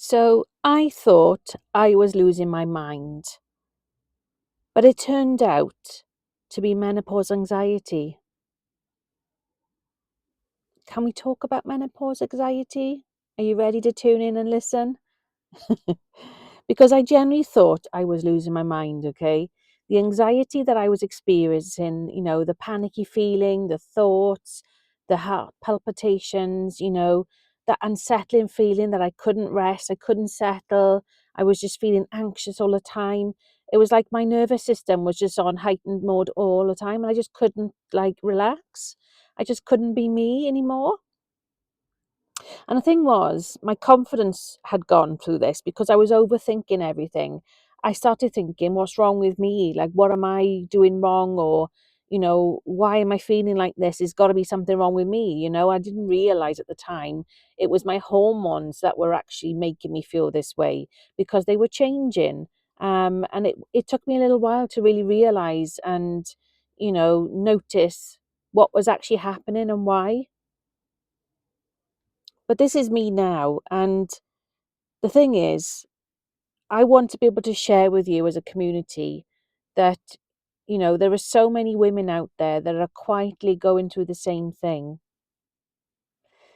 So I thought I was losing my mind, but it turned out to be menopause anxiety. Can we talk about menopause anxiety? Are you ready to tune in and listen? Because I genuinely thought I was losing my mind, okay? The anxiety that I was experiencing, the panicky feeling, the thoughts, the heart palpitations, that unsettling feeling that I couldn't rest, I couldn't settle. I was just feeling anxious all the time. It was like my nervous system was just on heightened mode all the time, and I just couldn't like relax. I just couldn't be me anymore. And the thing was, my confidence had gone through this because I was overthinking everything. I started thinking, what's wrong with me? Like, what am I doing wrong? Or, why am I feeling like this? There's got to be something wrong with me. I didn't realize at the time it was my hormones that were actually making me feel this way because they were changing. And it took me a little while to really realize and, notice what was actually happening and why. But this is me now. And the thing is, I want to be able to share with you as a community that, there are so many women out there that are quietly going through the same thing.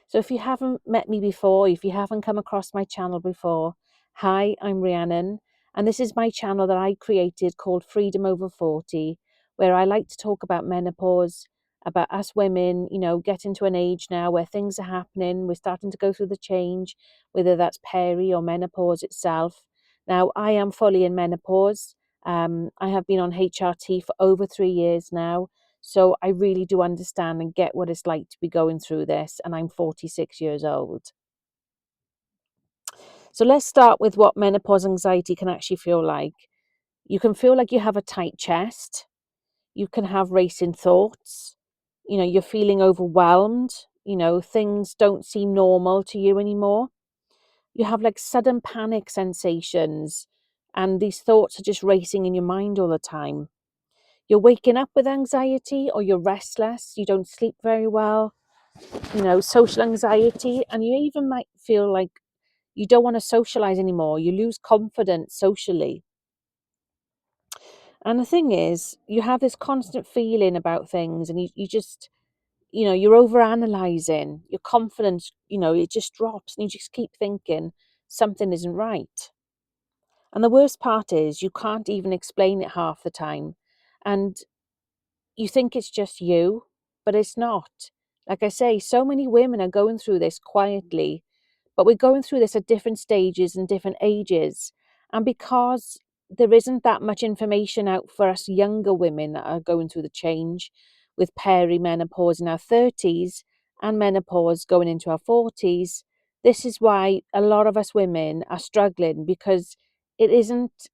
So if you haven't met me before, if you haven't come across my channel before, hi, I'm Rhiannon, and this is my channel that I created called Freedom Over 40, where I like to talk about menopause, about us women, getting to an age now where things are happening, we're starting to go through the change, whether that's peri or menopause itself. Now, I am fully in menopause. I have been on HRT for over 3 years now. So I really do understand and get what it's like to be going through this, and I'm 46 years old. So let's start with what menopause anxiety can actually feel like. You can feel like you have a tight chest. You can have racing thoughts. You're feeling overwhelmed. Things don't seem normal to you anymore. You have like sudden panic sensations, and these thoughts are just racing in your mind all the time. You're waking up with anxiety or you're restless, you don't sleep very well, social anxiety, and you even might feel like you don't want to socialize anymore. You lose confidence socially. And the thing is, you have this constant feeling about things and you just, you're over analyzing, your confidence, it just drops and you just keep thinking something isn't right. And the worst part is you can't even explain it half the time. And you think it's just you, but it's not. Like I say, so many women are going through this quietly, but we're going through this at different stages and different ages. And because there isn't that much information out for us younger women that are going through the change with perimenopause in our 30s and menopause going into our 40s, this is why a lot of us women are struggling because it isn't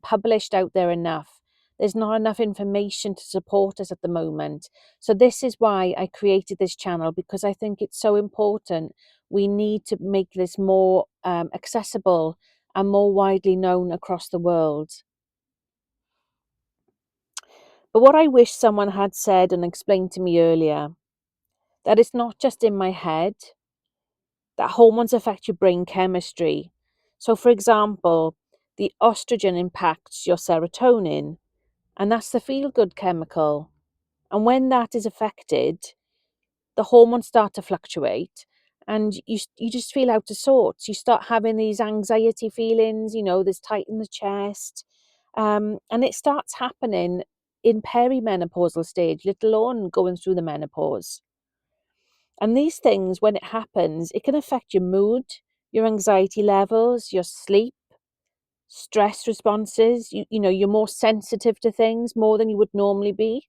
published out there enough. There's not enough information to support us at the moment. So this is why I created this channel, because I think it's so important. We need to make this more accessible and more widely known across the world. But what I wish someone had said and explained to me earlier, that it's not just in my head, that hormones affect your brain chemistry. So for example, the estrogen impacts your serotonin, and that's the feel-good chemical. And when that is affected, the hormones start to fluctuate and you just feel out of sorts. You start having these anxiety feelings, this tight in the chest. And it starts happening in perimenopausal stage, let alone going through the menopause. And these things, when it happens, it can affect your mood, your anxiety levels, your sleep, stress responses. You're more sensitive to things more than you would normally be.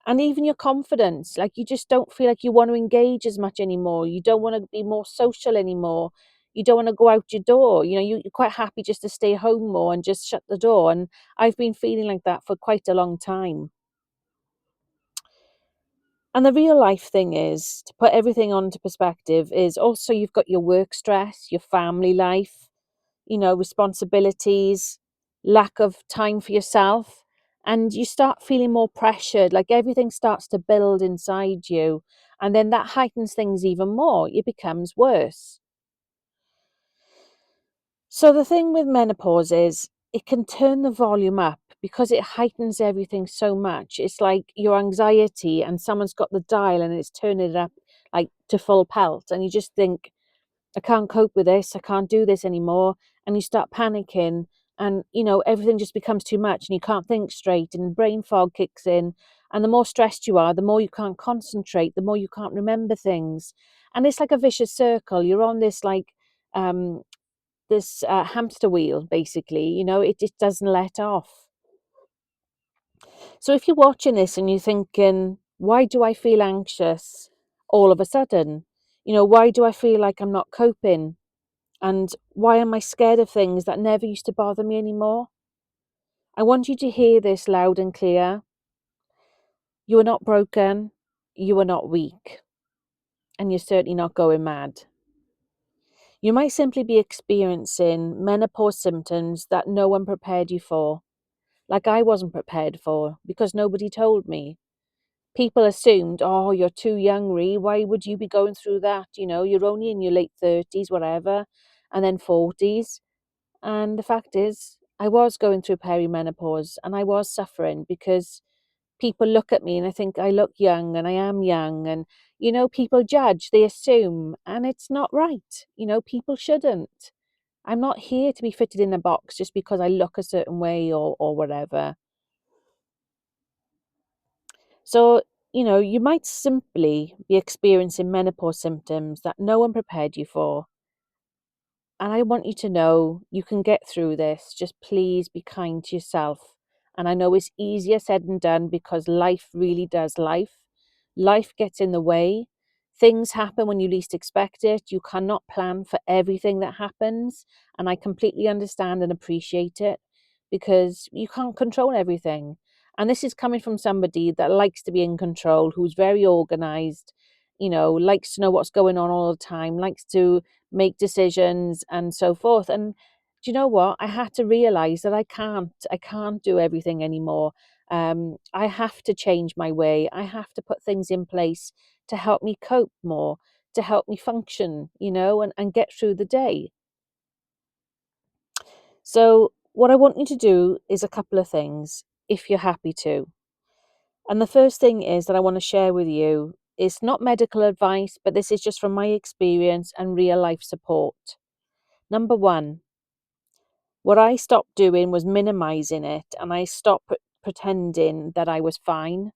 And even your confidence, like you just don't feel like you want to engage as much anymore. You don't want to be more social anymore. You don't want to go out your door. You're quite happy just to stay home more and just shut the door. And I've been feeling like that for quite a long time. And the real life thing is, to put everything onto perspective, is also you've got your work stress, your family life, responsibilities, lack of time for yourself, and you start feeling more pressured, like everything starts to build inside you, and then that heightens things even more. It becomes worse. So the thing with menopause is it can turn the volume up because it heightens everything so much. It's like your anxiety and someone's got the dial and it's turning it up like to full pelt and you just think, I can't cope with this. I can't do this anymore. And you start panicking and, everything just becomes too much and you can't think straight and brain fog kicks in. And the more stressed you are, the more you can't concentrate, the more you can't remember things. And it's like a vicious circle. You're on this um, hamster wheel, basically. It just doesn't let off. So if you're watching this and you're thinking, why do I feel anxious all of a sudden? Why do I feel like I'm not coping? And why am I scared of things that never used to bother me anymore? I want you to hear this loud and clear. You are not broken. You are not weak. And you're certainly not going mad. You might simply be experiencing menopause symptoms that no one prepared you for, like I wasn't prepared for because nobody told me. People assumed, oh, you're too young, Ree. Why would you be going through that? You're only in your late 30s, whatever, and then 40s. And the fact is, I was going through perimenopause and I was suffering because people look at me and I think I look young and I am young. And, people judge, they assume, and it's not right. People shouldn't. I'm not here to be fitted in a box just because I look a certain way or whatever. So, you might simply be experiencing menopause symptoms that no one prepared you for. And I want you to know you can get through this. Just please be kind to yourself. And I know it's easier said than done because life really does life. Life gets in the way. Things happen when you least expect it. You cannot plan for everything that happens. And I completely understand and appreciate it because you can't control everything. And this is coming from somebody that likes to be in control, who's very organized, likes to know what's going on all the time, likes to make decisions and so forth. And do you know what? I had to realize that I can't do everything anymore. I have to change my way. I have to put things in place to help me cope more, to help me function, and get through the day. So, what I want you to do is a couple of things if you're happy to. And the first thing is that I want to share with you is not medical advice, but this is just from my experience and real life support. Number one, what I stopped doing was minimizing it and I stopped pretending that I was fine.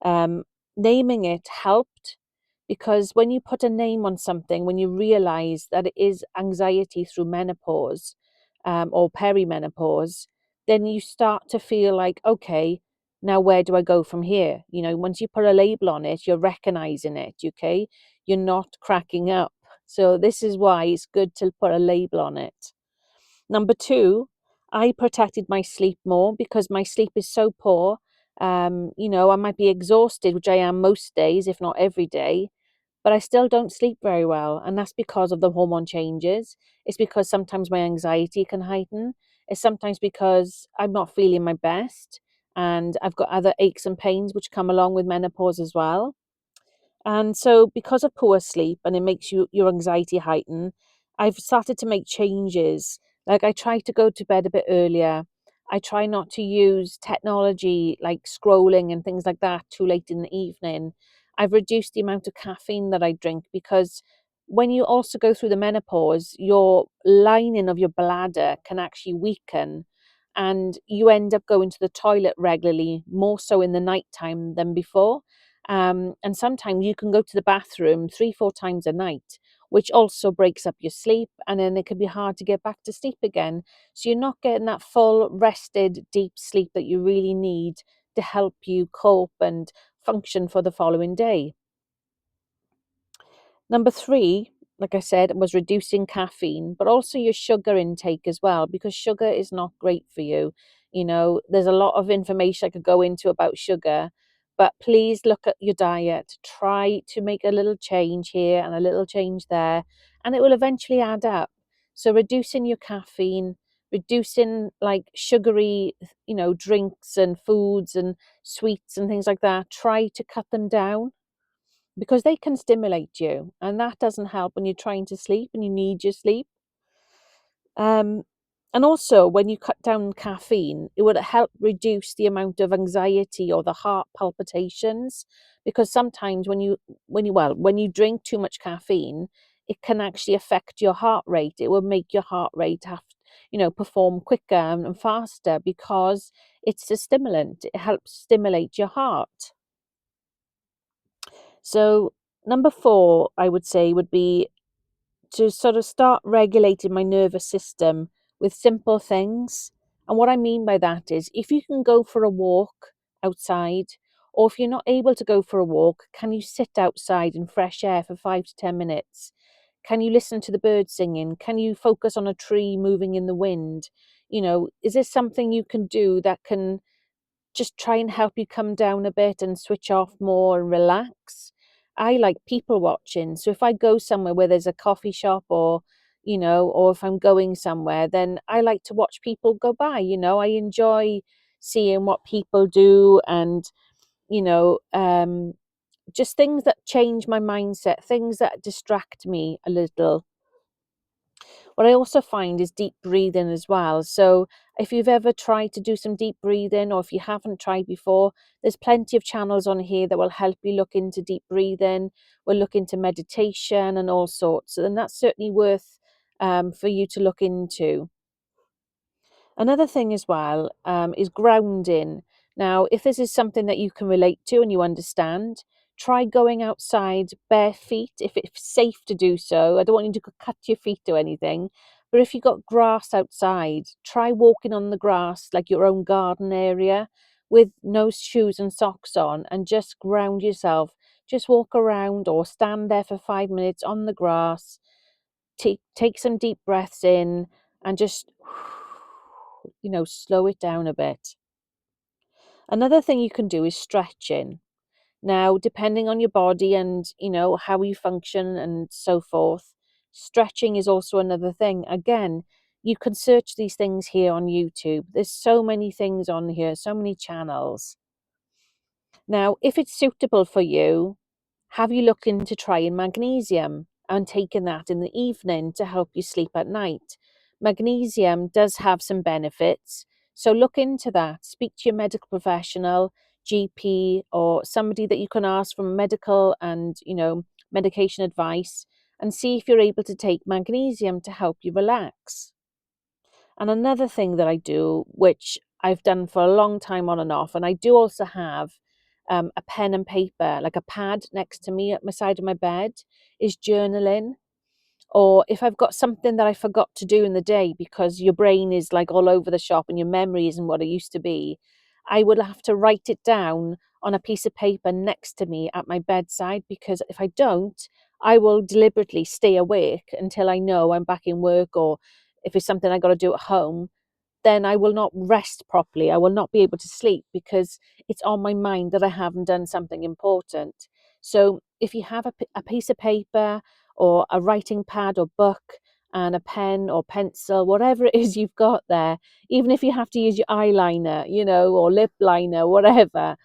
Um, Naming it helped because when you put a name on something, when you realize that it is anxiety through menopause or perimenopause, then you start to feel like, okay, now where do I go from here? Once you put a label on it, you're recognizing it, okay? You're not cracking up. So, this is why it's good to put a label on it. Number two, I protected my sleep more because my sleep is so poor. I might be exhausted, which I am most days, if not every day, but I still don't sleep very well. And that's because of the hormone changes. It's because sometimes my anxiety can heighten. It's sometimes because I'm not feeling my best. And I've got other aches and pains which come along with menopause as well. And so because of poor sleep and it makes your anxiety heighten, I've started to make changes. Like I try to go to bed a bit earlier. I try not to use technology like scrolling and things like that too late in the evening. I've reduced the amount of caffeine that I drink because when you also go through the menopause, your lining of your bladder can actually weaken and you end up going to the toilet regularly, more so in the nighttime than before. And sometimes you can go to the bathroom 3, 4 times a night, which also breaks up your sleep. And then it can be hard to get back to sleep again. So you're not getting that full, rested, deep sleep that you really need to help you cope and function for the following day. Number three, like I said, was reducing caffeine, but also your sugar intake as well, because sugar is not great for you. There's a lot of information I could go into about sugar, but please look at your diet. Try to make a little change here and a little change there, and it will eventually add up. So, reducing your caffeine, reducing like sugary, drinks and foods and sweets and things like that, try to cut them down because they can stimulate you and that doesn't help when you're trying to sleep and you need your sleep. Um, and also, when you cut down caffeine, it would help reduce the amount of anxiety or the heart palpitations, because sometimes when you drink too much caffeine, it can actually affect your heart rate. It will make your heart rate perform quicker and faster because it's a stimulant. It helps stimulate your heart. So, number four, I would say, would be to sort of start regulating my nervous system with simple things. And what I mean by that is, if you can go for a walk outside, or if you're not able to go for a walk, can you sit outside in fresh air for 5 to 10 minutes? Can you listen to the birds singing? Can you focus on a tree moving in the wind? Is there something you can do that can just try and help you come down a bit and switch off more and relax? I like people watching. So if I go somewhere where there's a coffee shop, or if I'm going somewhere, then I like to watch people go by. I enjoy seeing what people do, and, you know, um, just things that change my mindset, things that distract me a little. What I also find is deep breathing as well. So, if you've ever tried to do some deep breathing, or if you haven't tried before, there's plenty of channels on here that will help you look into deep breathing, will look into meditation and all sorts. And that's certainly worth for you to look into. Another thing as well is grounding. Now, if this is something that you can relate to and you understand, try going outside bare feet if it's safe to do so. I don't want you to cut your feet or anything, but if you've got grass outside, try walking on the grass like your own garden area with no shoes and socks on, and just ground yourself. Just walk around or stand there for 5 minutes on the grass. Take some deep breaths in and just slow it down a bit. Another thing you can do is stretching. Now, depending on your body and, how you function and so forth, stretching is also another thing. Again, you can search these things here on YouTube. There's so many things on here, so many channels. Now, if it's suitable for you, have you looked into trying magnesium and taking that in the evening to help you sleep at night? Magnesium does have some benefits, so look into that. Speak to your medical professional, GP, or somebody that you can ask from medical and, medication advice, and see if you're able to take magnesium to help you relax. And another thing that I do, which I've done for a long time on and off, and I do also have a pen and paper, like a pad next to me at my side of my bed, is journaling. Or if I've got something that I forgot to do in the day because your brain is like all over the shop and your memory isn't what it used to be, I would have to write it down on a piece of paper next to me at my bedside, because if I don't, I will deliberately stay awake until I know I'm back in work, or if it's something I got to do at home, then I will not rest properly. I will not be able to sleep because it's on my mind that I haven't done something important. So if you have a piece of paper or a writing pad or book and a pen or pencil, whatever it is you've got there, even if you have to use your eyeliner, or lip liner, whatever,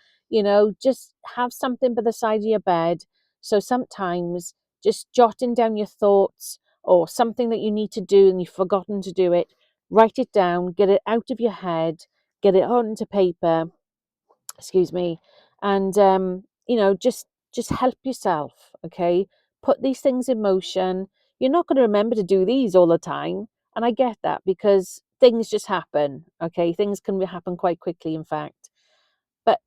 just have something by the side of your bed. So sometimes just jotting down your thoughts or something that you need to do and you've forgotten to do it, write it down, get it out of your head, get it onto paper, excuse me, and just help yourself, okay? Put these things in motion. You're not going to remember to do these all the time, and I get that because things just happen, okay? Things can happen quite quickly, in fact. But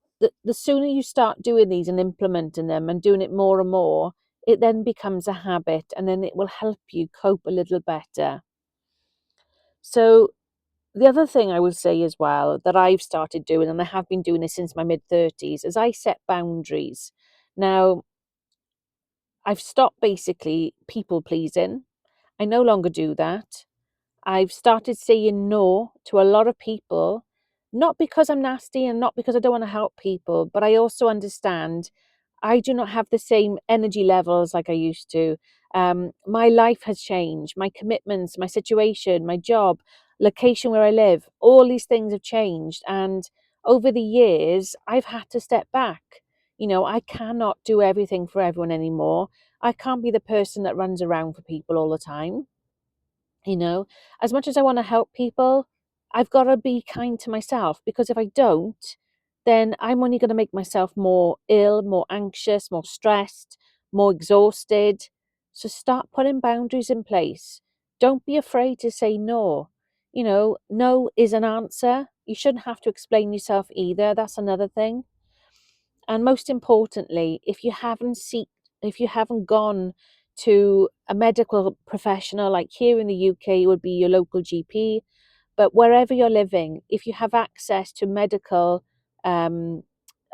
the sooner you start doing these and implementing them and doing it more and more, it then becomes a habit, and then it will help you cope a little better. So the other thing I will say as well that I've started doing, and I have been doing this since my mid-30s, is I set boundaries. Now, I've stopped basically people pleasing. I no longer do that. I've started saying no to a lot of people, not because I'm nasty and not because I don't want to help people, but I also understand I do not have the same energy levels like I used to. My life has changed, my commitments, my situation, my job, location where I live, all these things have changed. And over the years, I've had to step back. I cannot do everything for everyone anymore. I can't be the person that runs around for people all the time. You know, as much as I want to help people, I've got to be kind to myself, because if I don't, then I'm only going to make myself more ill, more anxious, more stressed, more exhausted. So start putting boundaries in place. Don't be afraid to say no. You know, no is an answer. You shouldn't have to explain yourself either. That's another thing. And most importantly, if you haven't gone to a medical professional, like here in the UK, it would be your local GP, but wherever you're living, if you have access to um,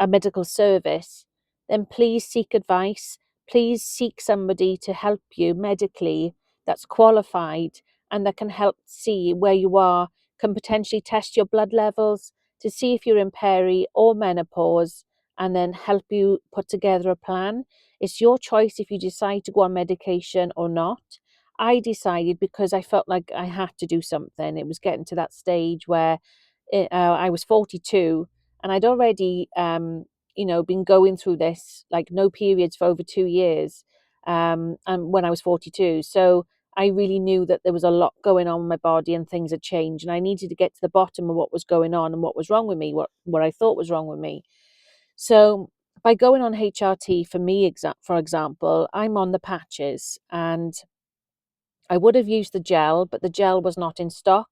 a medical service, then please seek advice. Please seek somebody to help you medically that's qualified and that can help see where you are, can potentially test your blood levels to see if you're in peri or menopause, and then help you put together a plan. It's your choice if you decide to go on medication or not. I decided because I felt like I had to do something. It was getting to that stage where I was 42 and I'd already, been going through this, like no periods for over 2 years, and when I was 42. So I really knew that there was a lot going on in my body and things had changed. And I needed to get to the bottom of what was going on and what was wrong with me, what I thought was wrong with me. So by going on HRT for me, for example, I'm on the patches, and I would have used the gel, but the gel was not in stock.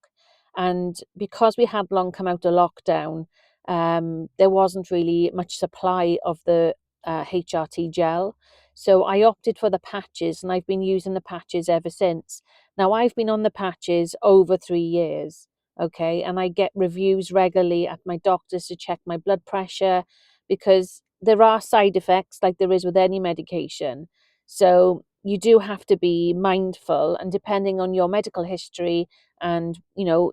And because we had long come out of lockdown, there wasn't really much supply of the HRT gel. So I opted for the patches, and I've been using the patches ever since. Now, I've been on the patches over 3 years, okay? And I get reviews regularly at my doctor's to check my blood pressure, because there are side effects like there is with any medication. So you do have to be mindful, and depending on your medical history, and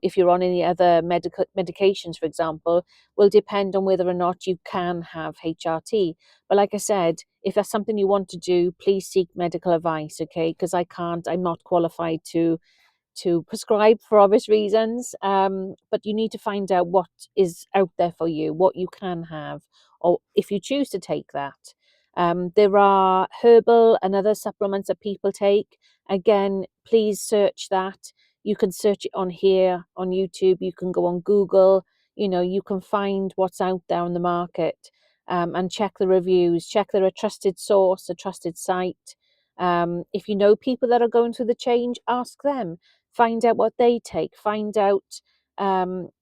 if you're on any other medications, for example, will depend on whether or not you can have HRT. But like I said, if that's something you want to do, please seek medical advice, okay? Because I'm not qualified to prescribe for obvious reasons. But you need to find out what is out there for you, what you can have, or if you choose to take that. There are herbal and other supplements that people take. Again, please search that. You can search it on here on YouTube. You can go on Google. You can find what's out there on the market, and check the reviews. Check they're a trusted source, a trusted site. If you know people that are going through the change, ask them. Find out what they take. Find out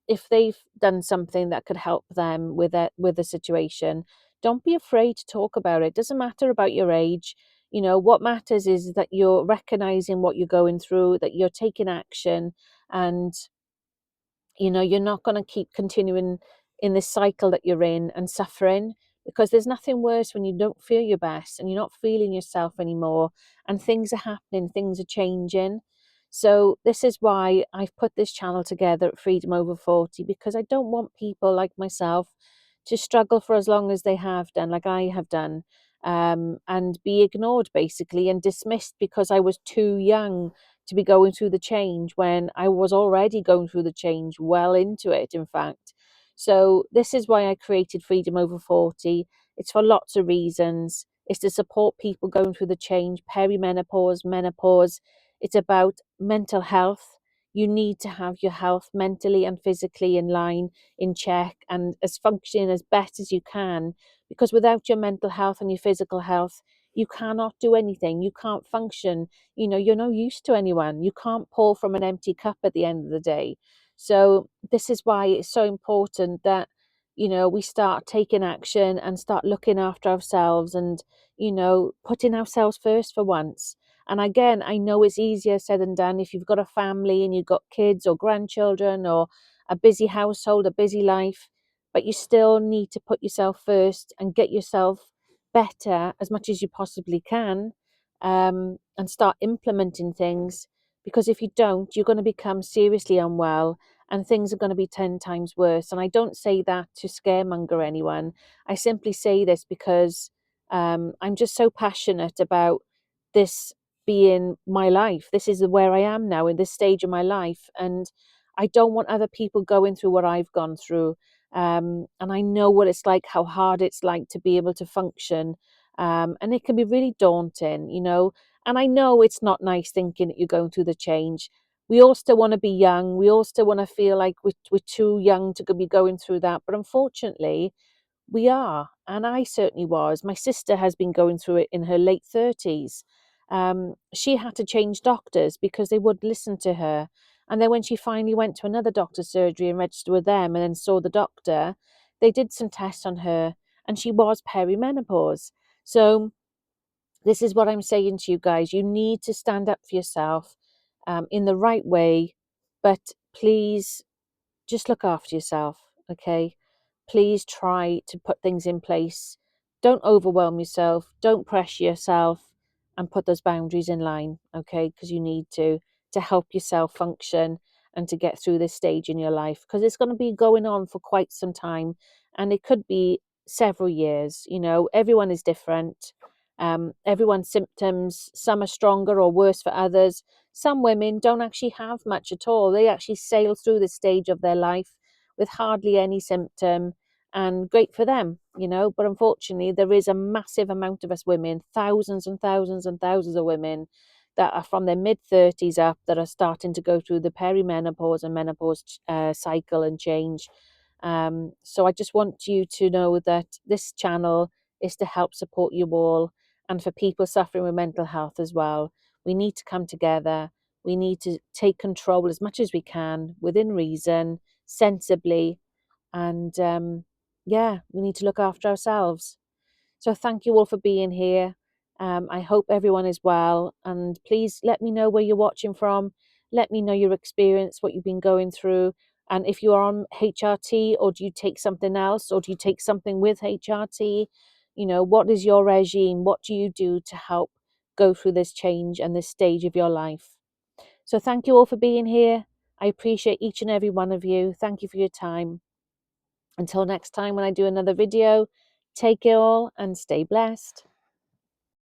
if they've done something that could help them with the situation. Don't be afraid to talk about it. Doesn't matter about your age. What matters is that you're recognizing what you're going through, that you're taking action, and you're not going to keep continuing in this cycle that you're in and suffering, because there's nothing worse when you don't feel your best and you're not feeling yourself anymore, and things are happening, things are changing. So this is why I've put this channel together at Freedom Over 40, because I don't want people like myself to struggle for as long as they have done, like I have done, and be ignored basically and dismissed because I was too young to be going through the change, when I was already going through the change, well into it, in fact. So this is why I created Freedom Over 40. It's for lots of reasons. It's to support people going through the change, perimenopause, menopause. It's about mental health. You need to have your health mentally and physically in line, in check, and as functioning as best as you can. Because without your mental health and your physical health, you cannot do anything. You can't function. You're no use to anyone. You can't pour from an empty cup at the end of the day. So this is why it's so important that we start taking action and start looking after ourselves, and putting ourselves first for once. And again, I know it's easier said than done if you've got a family and you've got kids or grandchildren or a busy household, a busy life, but you still need to put yourself first and get yourself better as much as you possibly can, and start implementing things, because if you don't, you're going to become seriously unwell, and things are going to be 10 times worse. And I don't say that to scaremonger anyone. I simply say this because I'm just so passionate about this being my life. This is where I am now in this stage of my life. And I don't want other people going through what I've gone through. And I know what it's like, how hard it's like to be able to function. And it can be really daunting. And I know it's not nice thinking that you're going through the change, we all still want to be young. We all still want to feel like we're too young to be going through that. But unfortunately, we are. And I certainly was. My sister has been going through it in her late 30s. She had to change doctors because they wouldn't listen to her. And then when she finally went to another doctor's surgery and registered with them and then saw the doctor, they did some tests on her and she was perimenopause. So this is what I'm saying to you guys. You need to stand up for yourself in the right way, but please just look after yourself, okay? Please try to put things in place. Don't overwhelm yourself. Don't pressure yourself, and put those boundaries in line, okay? Because you need to help yourself function and to get through this stage in your life, because it's going to be going on for quite some time, and it could be several years. You know, everyone is different. Everyone's symptoms, some are stronger or worse for others. Some women don't actually have much at all. They actually sail through this stage of their life with hardly any symptom, and great for them, you know. But unfortunately, there is a massive amount of us women, thousands and thousands and thousands of women that are from their mid 30s up that are starting to go through the perimenopause and menopause cycle and change. So I just want you to know that this channel is to help support you all, and for people suffering with mental health as well. We need to come together. We need to take control as much as we can within reason, sensibly, and yeah, we need to look after ourselves. So thank you all for being here. I hope everyone is well, and please let me know where you're watching from. Let me know your experience, what you've been going through, and if you are on HRT, or do you take something else, or do you take something with HRT? You know, what is your regime? What do you do to help go through this change and this stage of your life? So thank you all for being here. I appreciate each and every one of you. Thank you for your time. Until next time when I do another video, take care all and stay blessed.